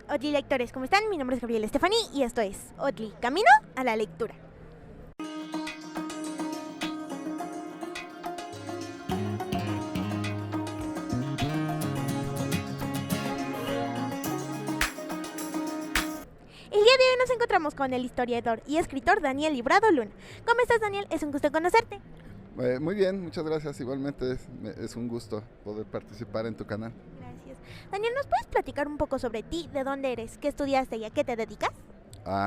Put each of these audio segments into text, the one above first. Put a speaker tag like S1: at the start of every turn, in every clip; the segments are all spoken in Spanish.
S1: Otli lectores, ¿cómo están? Mi nombre es Gabriela Estefani y esto es Otli, Camino a la Lectura. El día de hoy nos encontramos con el historiador y escritor Daniel Librado Luna. ¿Cómo estás, Daniel? Es un gusto conocerte.
S2: Muy bien, muchas gracias. Igualmente es un gusto poder participar en tu canal.
S1: Gracias. Daniel, ¿nos puedes platicar un poco sobre ti? ¿De dónde eres? ¿Qué estudiaste y a qué te dedicas?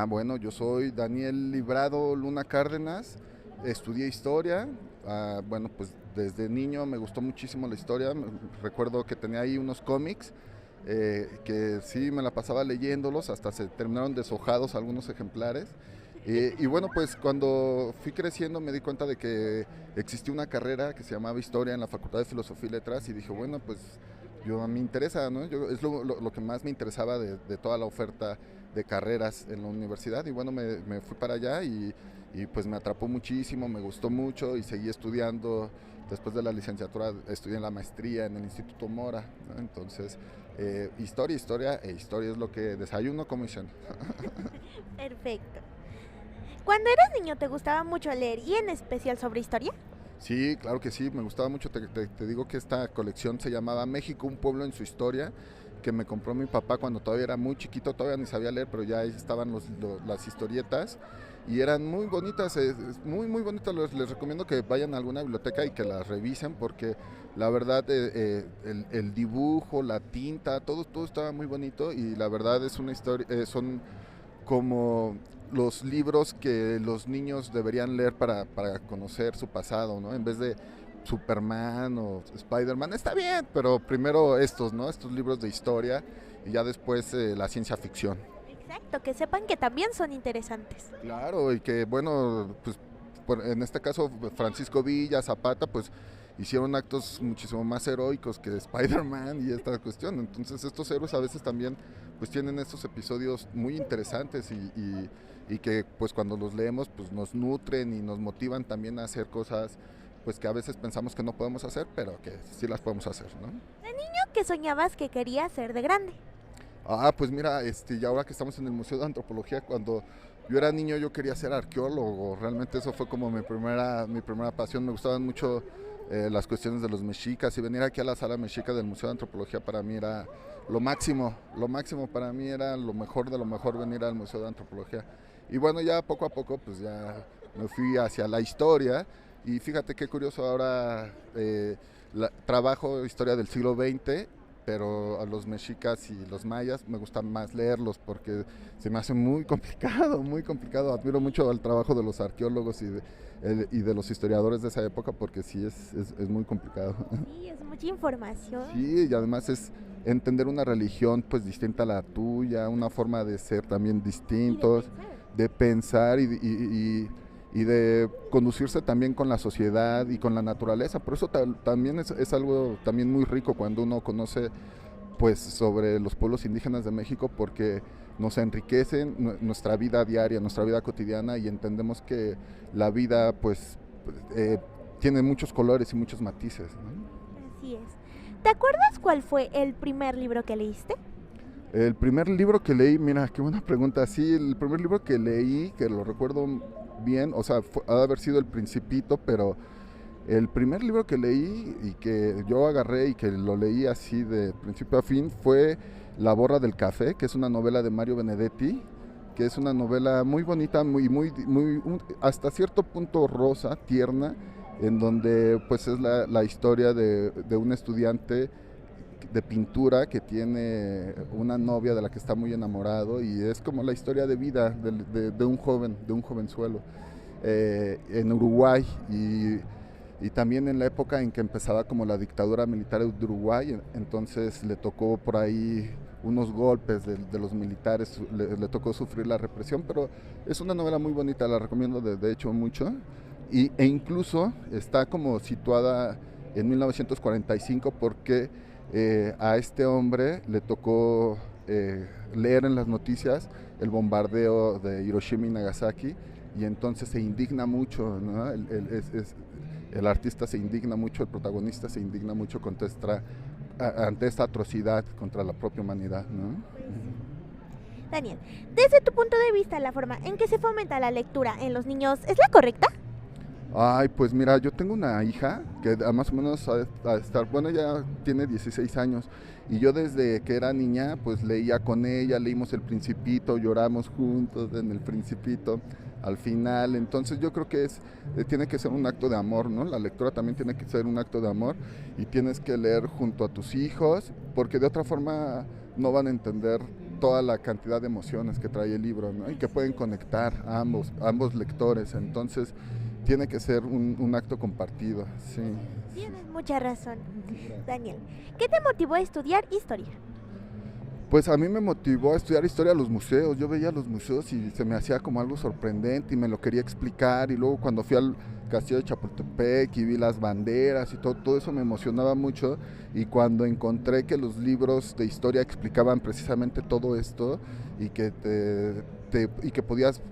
S2: Bueno, yo soy Daniel Librado Luna Cárdenas, estudié historia. Bueno, pues desde niño me gustó muchísimo la historia. Recuerdo que tenía ahí unos cómics que sí me la pasaba leyéndolos, hasta se terminaron deshojados algunos ejemplares. Y bueno, pues cuando fui creciendo me di cuenta de que existía una carrera que se llamaba Historia en la Facultad de Filosofía y Letras y dije, bueno, pues me interesa, ¿no? Es lo que más me interesaba de toda la oferta de carreras en la universidad y bueno, me fui para allá y pues me atrapó muchísimo, me gustó mucho y seguí estudiando. Después de la licenciatura estudié en la maestría en el Instituto Mora, ¿no? Entonces, historia es lo que desayuno, como dicen.
S1: Perfecto. Cuando eras niño, ¿te gustaba mucho leer y en especial sobre historia?
S2: Sí, claro que sí, me gustaba mucho. Te digo que esta colección se llamaba México, un pueblo en su historia, que me compró mi papá cuando todavía era muy chiquito, todavía ni sabía leer, pero ya ahí estaban las historietas y eran muy bonitas, muy bonitas. Les recomiendo que vayan a alguna biblioteca y que las revisen porque la verdad el dibujo, la tinta, todo estaba muy bonito y la verdad es una historia, son como los libros que los niños deberían leer para conocer su pasado, ¿no? En vez de Superman o Spider-Man, está bien, pero primero estos, ¿no? Estos libros de historia y ya después la ciencia ficción.
S1: Exacto, que sepan que también son interesantes.
S2: Claro, y que bueno, pues en este caso Francisco Villa, Zapata, pues hicieron actos muchísimo más heroicos que Spider-Man y esta cuestión. Entonces estos héroes a veces también pues tienen estos episodios muy interesantes y que pues cuando los leemos pues nos nutren y nos motivan también a hacer cosas pues que a veces pensamos que no podemos hacer, pero que sí las podemos hacer, ¿no?
S1: De niño, ¿qué soñabas que querías ser de grande?
S2: Pues mira, y ahora que estamos en el Museo de Antropología, cuando yo era niño yo quería ser arqueólogo, realmente eso fue como mi primera pasión. Me gustaban mucho las cuestiones de los mexicas y venir aquí a la sala mexica del Museo de Antropología para mí era lo máximo para mí era lo mejor de lo mejor venir al Museo de Antropología. Y bueno, ya poco a poco pues ya me fui hacia la historia y fíjate qué curioso ahora trabajo historia del siglo XX, pero a los mexicas y los mayas me gusta más leerlos porque se me hace muy complicado. Admiro mucho el trabajo de los arqueólogos y de los historiadores de esa época porque sí es muy complicado.
S1: Sí, es mucha información.
S2: Sí, y además es entender una religión pues distinta a la tuya, una forma de ser también distintos, de pensar y de conducirse también con la sociedad y con la naturaleza. Por eso también es algo también muy rico cuando uno conoce pues sobre los pueblos indígenas de México porque nos enriquecen nuestra vida diaria, nuestra vida cotidiana y entendemos que la vida pues tiene muchos colores y muchos matices, ¿no?
S1: Así es. ¿Te acuerdas cuál fue el primer libro que leíste?
S2: El primer libro que leí, mira, qué buena pregunta. Sí, el primer libro que leí, que lo recuerdo bien, o sea, ha de haber sido El Principito, pero el primer libro que leí y que yo agarré y que lo leí así de principio a fin fue La Borra del Café, que es una novela de Mario Benedetti, que es una novela muy bonita, hasta cierto punto rosa, tierna, en donde pues es la historia de un estudiante de pintura que tiene una novia de la que está muy enamorado y es como la historia de vida de un jovenzuelo en Uruguay y también en la época en que empezaba como la dictadura militar de Uruguay, entonces le tocó por ahí unos golpes de los militares, le tocó sufrir la represión, pero es una novela muy bonita, la recomiendo de hecho mucho e incluso está como situada en 1945 porque a este hombre le tocó leer en las noticias el bombardeo de Hiroshima y Nagasaki y entonces se indigna mucho, ¿no? El artista se indigna mucho, el protagonista se indigna mucho ante esta atrocidad contra la propia humanidad, ¿no?
S1: Daniel, desde tu punto de vista, la forma en que se fomenta la lectura en los niños es la correcta.
S2: Ay, pues mira, yo tengo una hija que más o menos ha de estar, bueno, ya tiene 16 años y yo desde que era niña pues leía con ella, leímos El Principito, lloramos juntos en El Principito al final, entonces yo creo que tiene que ser un acto de amor, ¿no? La lectura también tiene que ser un acto de amor y tienes que leer junto a tus hijos porque de otra forma no van a entender toda la cantidad de emociones que trae el libro, ¿no? Y que pueden conectar a ambos lectores, entonces tiene que ser un acto compartido, sí.
S1: Tienes mucha razón. Daniel, ¿qué te motivó a estudiar historia?
S2: Pues a mí me motivó a estudiar historia de los museos. Yo veía los museos y se me hacía como algo sorprendente y me lo quería explicar. Y luego cuando fui al castillo de Chapultepec y vi las banderas y todo eso me emocionaba mucho. Y cuando encontré que los libros de historia explicaban precisamente todo esto y que, y que podías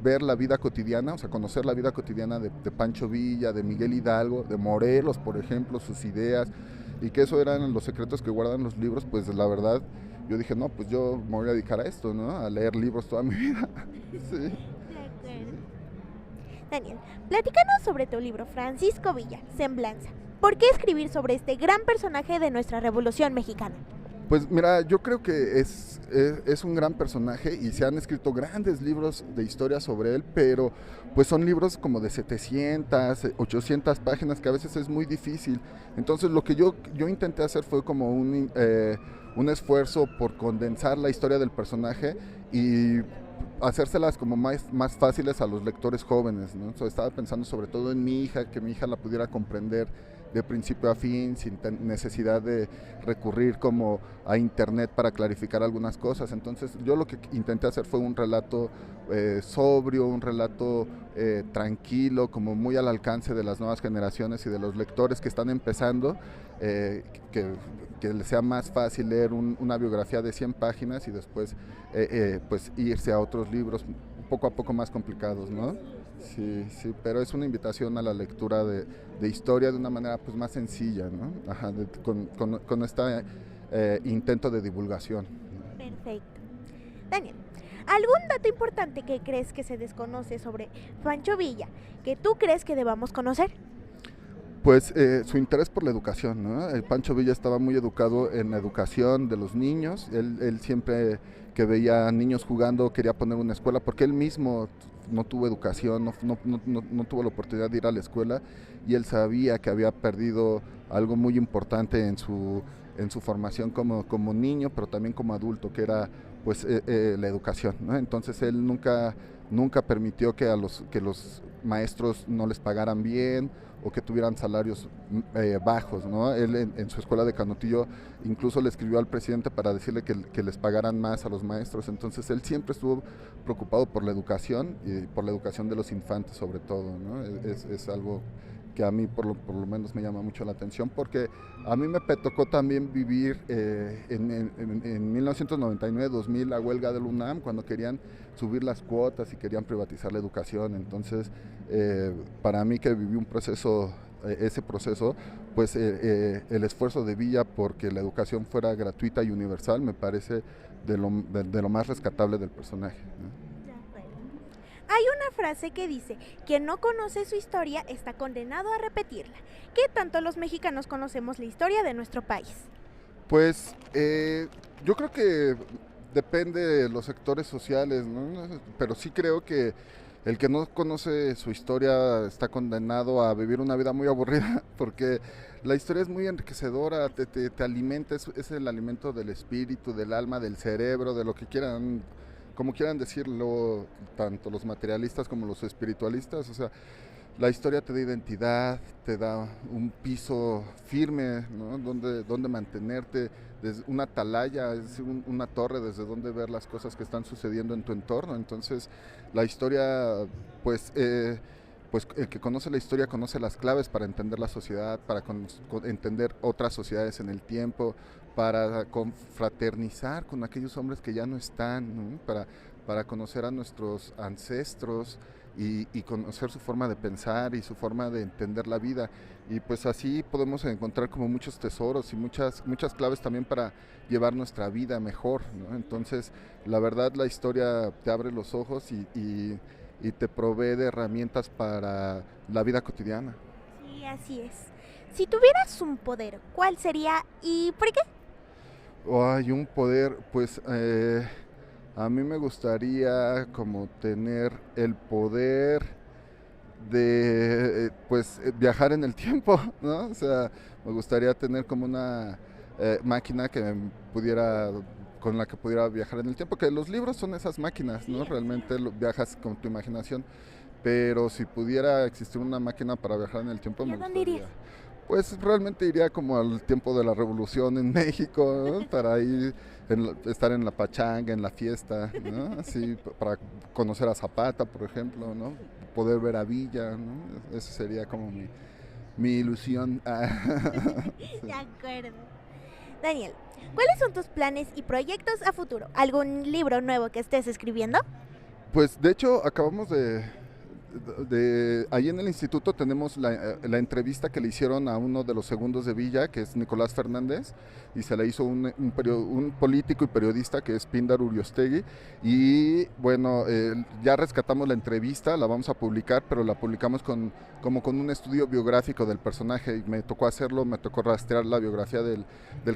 S2: ver la vida cotidiana, o sea, conocer la vida cotidiana de Pancho Villa, de Miguel Hidalgo, de Morelos, por ejemplo, sus ideas, y que eso eran los secretos que guardan los libros, pues la verdad, yo dije, no, pues yo me voy a dedicar a esto, ¿no? A leer libros toda mi vida. Sí.
S1: De acuerdo. Daniel, platícanos sobre tu libro Francisco Villa, Semblanza. ¿Por qué escribir sobre este gran personaje de nuestra Revolución Mexicana?
S2: Pues mira, yo creo que es un gran personaje y se han escrito grandes libros de historia sobre él, pero pues son libros como de 700, 800 páginas que a veces es muy difícil. Entonces lo que yo intenté hacer fue como un esfuerzo por condensar la historia del personaje y hacérselas como más fáciles a los lectores jóvenes, ¿no? So, estaba pensando sobre todo en mi hija, que mi hija la pudiera comprender de principio a fin, sin necesidad de recurrir como a internet para clarificar algunas cosas. Entonces yo lo que intenté hacer fue un relato sobrio, un relato tranquilo, como muy al alcance de las nuevas generaciones y de los lectores que están empezando, que les sea más fácil leer una biografía de 100 páginas y después pues irse a otros libros poco a poco más complicados, ¿no? Sí, sí, pero es una invitación a la lectura de historia de una manera pues más sencilla, ¿no? Ajá, con este intento de divulgación.
S1: Perfecto. Daniel, ¿algún dato importante que crees que se desconoce sobre Pancho Villa que tú crees que debamos conocer?
S2: Pues su interés por la educación, ¿no? El Pancho Villa estaba muy educado en la educación de los niños. Él siempre que veía niños jugando quería poner una escuela porque él mismo no tuvo educación, no tuvo la oportunidad de ir a la escuela y él sabía que había perdido algo muy importante en su formación como niño, pero también como adulto, que era pues la educación, ¿no? Entonces él nunca permitió que los maestros no les pagaran bien o que tuvieran salarios bajos, ¿no? Él en su escuela de Canutillo incluso le escribió al presidente para decirle que les pagaran más a los maestros, entonces él siempre estuvo preocupado por la educación y por la educación de los infantes sobre todo, ¿no? Es algo que a mí por lo menos me llama mucho la atención porque a mí me tocó también vivir en 1999-2000 la huelga del UNAM cuando querían subir las cuotas y querían privatizar la educación, entonces para mí que viví ese proceso, pues el esfuerzo de Villa porque la educación fuera gratuita y universal me parece de lo más rescatable del personaje, ¿no?
S1: Hay una frase que dice, quien no conoce su historia está condenado a repetirla. ¿Qué tanto los mexicanos conocemos la historia de nuestro país?
S2: Pues yo creo que depende de los sectores sociales, ¿no? Pero sí creo que el que no conoce su historia está condenado a vivir una vida muy aburrida, porque la historia es muy enriquecedora, te alimenta, es el alimento del espíritu, del alma, del cerebro, de lo que quieran, como quieran decirlo, tanto los materialistas como los espiritualistas, o sea, la historia te da identidad, te da un piso firme, ¿no? donde mantenerte, desde una atalaya, es decir, una torre desde donde ver las cosas que están sucediendo en tu entorno. Entonces, la historia, pues el que conoce la historia conoce las claves para entender la sociedad, para entender otras sociedades en el tiempo, para confraternizar con aquellos hombres que ya no están, ¿no? Para conocer a nuestros ancestros y conocer su forma de pensar y su forma de entender la vida. Y pues así podemos encontrar como muchos tesoros y muchas claves también para llevar nuestra vida mejor, ¿no? Entonces, la verdad, la historia te abre los ojos y te provee de herramientas para la vida cotidiana.
S1: Sí, así es. Si tuvieras un poder, ¿cuál sería y por qué?
S2: O hay un poder, pues a mí me gustaría como tener el poder de pues viajar en el tiempo, ¿no? O sea, me gustaría tener como una máquina que pudiera con la que pudiera viajar en el tiempo, que los libros son esas máquinas, ¿no? Realmente viajas con tu imaginación, pero si pudiera existir una máquina para viajar en el tiempo,
S1: ¿Y
S2: me
S1: a dónde
S2: gustaría.
S1: irías?
S2: Pues realmente iría como al tiempo de la revolución en México, ¿no? Para ir, estar en la pachanga, en la fiesta, ¿no? Así, para conocer a Zapata, por ejemplo, ¿no? Poder ver a Villa, ¿no? Esa sería como mi ilusión.
S1: De acuerdo. Daniel, ¿cuáles son tus planes y proyectos a futuro? ¿Algún libro nuevo que estés escribiendo?
S2: Pues de hecho acabamos ahí en el instituto tenemos la entrevista que le hicieron a uno de los segundos de Villa, que es Nicolás Fernández, y se la hizo un político y periodista que es Píndar Uriostegui. Y bueno, ya rescatamos la entrevista, la vamos a publicar, pero la publicamos como con un estudio biográfico del personaje. Y me tocó hacerlo, me tocó rastrear la biografía del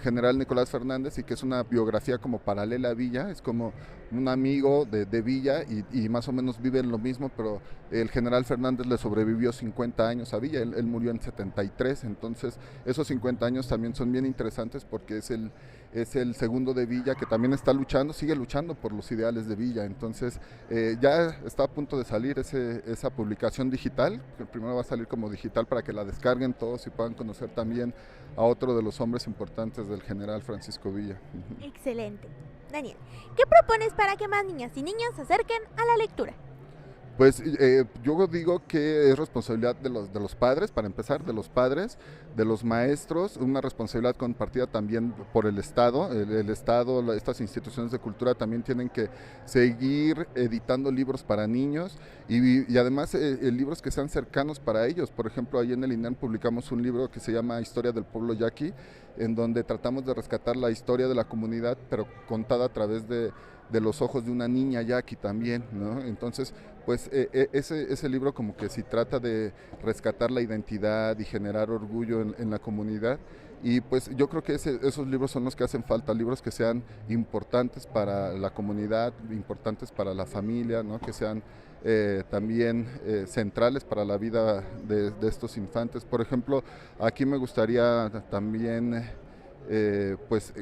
S2: general Nicolás Fernández, y que es una biografía como paralela a Villa, es como un amigo de Villa y más o menos viven lo mismo, pero el general Fernández le sobrevivió 50 años a Villa, él murió en 73, entonces esos 50 años también son bien interesantes porque es el segundo de Villa que también está luchando, sigue luchando por los ideales de Villa, entonces ya está a punto de salir esa publicación digital, que primero va a salir como digital para que la descarguen todos y puedan conocer también a otro de los hombres importantes del general Francisco Villa.
S1: Excelente. Daniel, ¿qué propones para que más niñas y niños se acerquen a la lectura?
S2: Pues yo digo que es responsabilidad de los padres, para empezar, de los padres, de los maestros, una responsabilidad compartida también por el Estado. El Estado, estas instituciones de cultura también tienen que seguir editando libros para niños y además libros que sean cercanos para ellos. Por ejemplo, ahí en el INEM publicamos un libro que se llama Historia del Pueblo Yaqui, en donde tratamos de rescatar la historia de la comunidad, pero contada a través de los ojos de una niña yaqui también, ¿no? Entonces, pues ese libro como que sí trata de rescatar la identidad y generar orgullo en la comunidad. Y pues yo creo que esos libros son los que hacen falta, libros que sean importantes para la comunidad, importantes para la familia, ¿no? Que sean también centrales para la vida de estos infantes. Por ejemplo, aquí me gustaría también pues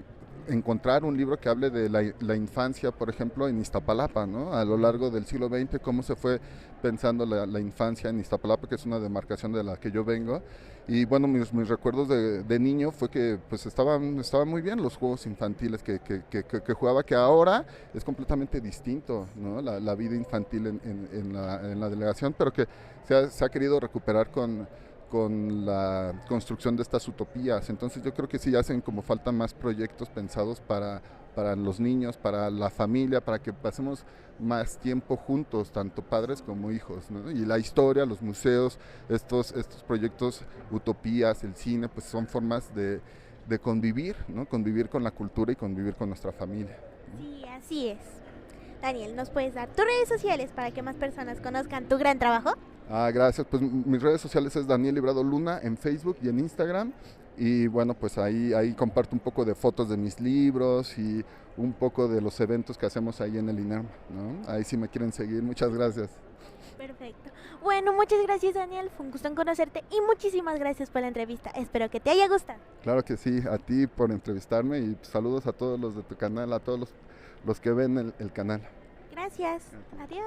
S2: encontrar un libro que hable de la infancia, por ejemplo, en Iztapalapa, ¿no? A lo largo del siglo XX, cómo se fue pensando la infancia en Iztapalapa, que es una demarcación de la que yo vengo. Y bueno, mis recuerdos de niño fue que pues estaban muy bien los juegos infantiles que jugaba, que ahora es completamente distinto, ¿no? La vida infantil en la delegación, pero que se ha querido recuperar con la construcción de estas utopías. Entonces yo creo que sí hacen como falta más proyectos pensados para los niños, para la familia, para que pasemos más tiempo juntos, tanto padres como hijos, ¿no? Y la historia, los museos, estos proyectos, utopías, el cine, pues son formas de convivir, ¿no? Convivir con la cultura y convivir con nuestra familia.
S1: Sí, así es. Daniel, ¿nos puedes dar tus redes sociales para que más personas conozcan tu gran trabajo?
S2: Gracias. Pues mis redes sociales es Daniel Librado Luna en Facebook y en Instagram. Y bueno, pues ahí comparto un poco de fotos de mis libros y un poco de los eventos que hacemos ahí en el INERM, ¿no? Ahí sí me quieren seguir. Muchas gracias.
S1: Perfecto. Bueno, muchas gracias, Daniel. Fue un gusto en conocerte y muchísimas gracias por la entrevista. Espero que te haya gustado.
S2: Claro que sí, a ti por entrevistarme y saludos a todos los de tu canal, a todos los que ven el canal.
S1: Gracias. Adiós.